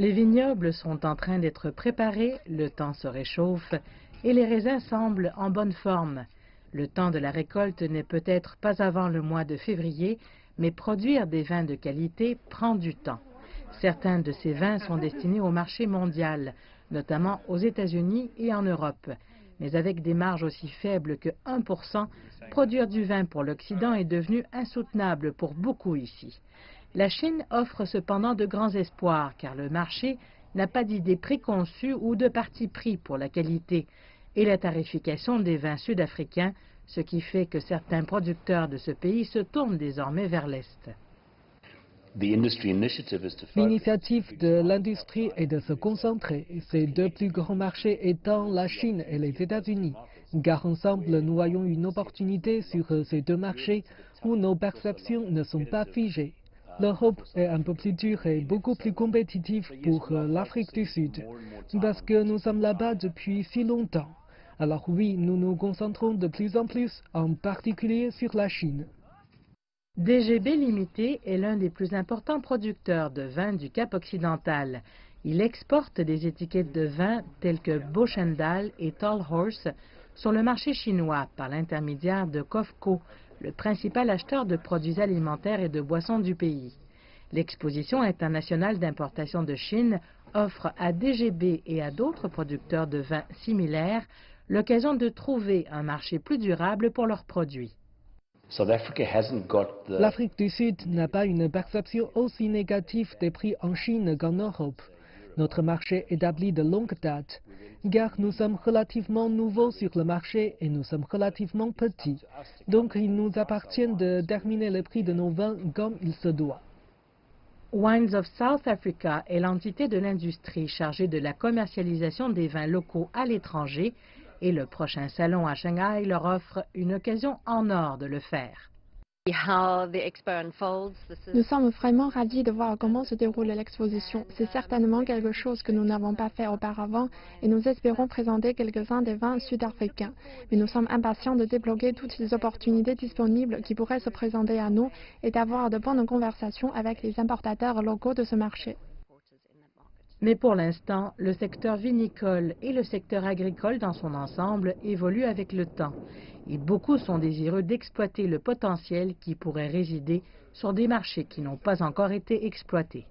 Les vignobles sont en train d'être préparés, le temps se réchauffe et les raisins semblent en bonne forme. Le temps de la récolte n'est peut-être pas avant le mois de février, mais produire des vins de qualité prend du temps. Certains de ces vins sont destinés au marché mondial, notamment aux États-Unis et en Europe. Mais avec des marges aussi faibles que 1%, produire du vin pour l'Occident est devenu insoutenable pour beaucoup ici. La Chine offre cependant de grands espoirs, car le marché n'a pas d'idée préconçue ou de parti pris pour la qualité et la tarification des vins sud-africains, ce qui fait que certains producteurs de ce pays se tournent désormais vers l'Est. L'initiative de l'industrie est de se concentrer, ces deux plus grands marchés étant la Chine et les États-Unis, car ensemble nous voyons une opportunité sur ces deux marchés où nos perceptions ne sont pas figées. L'Europe est un peu plus dure et beaucoup plus compétitive pour l'Afrique du Sud, parce que nous sommes là-bas depuis si longtemps. Alors oui, nous nous concentrons de plus en plus, en particulier sur la Chine. DGB Limited est l'un des plus importants producteurs de vin du Cap occidental. Il exporte des étiquettes de vin telles que Beauchendal et Tall Horse sur le marché chinois par l'intermédiaire de COFCO, le principal acheteur de produits alimentaires et de boissons du pays. L'exposition internationale d'importation de Chine offre à DGB et à d'autres producteurs de vins similaires l'occasion de trouver un marché plus durable pour leurs produits. L'Afrique du Sud n'a pas une perception aussi négative des prix en Chine qu'en Europe. Notre marché est établi de longue date, car nous sommes relativement nouveaux sur le marché et nous sommes relativement petits. Donc il nous appartient de déterminer le prix de nos vins comme il se doit. Wines of South Africa est l'entité de l'industrie chargée de la commercialisation des vins locaux à l'étranger et le prochain salon à Shanghai leur offre une occasion en or de le faire. Nous sommes vraiment ravis de voir comment se déroule l'exposition. C'est certainement quelque chose que nous n'avons pas fait auparavant et nous espérons présenter quelques-uns des vins sud-africains. Mais nous sommes impatients de débloquer toutes les opportunités disponibles qui pourraient se présenter à nous et d'avoir de bonnes conversations avec les importateurs locaux de ce marché. Mais pour l'instant, le secteur vinicole et le secteur agricole dans son ensemble évoluent avec le temps. Et beaucoup sont désireux d'exploiter le potentiel qui pourrait résider sur des marchés qui n'ont pas encore été exploités.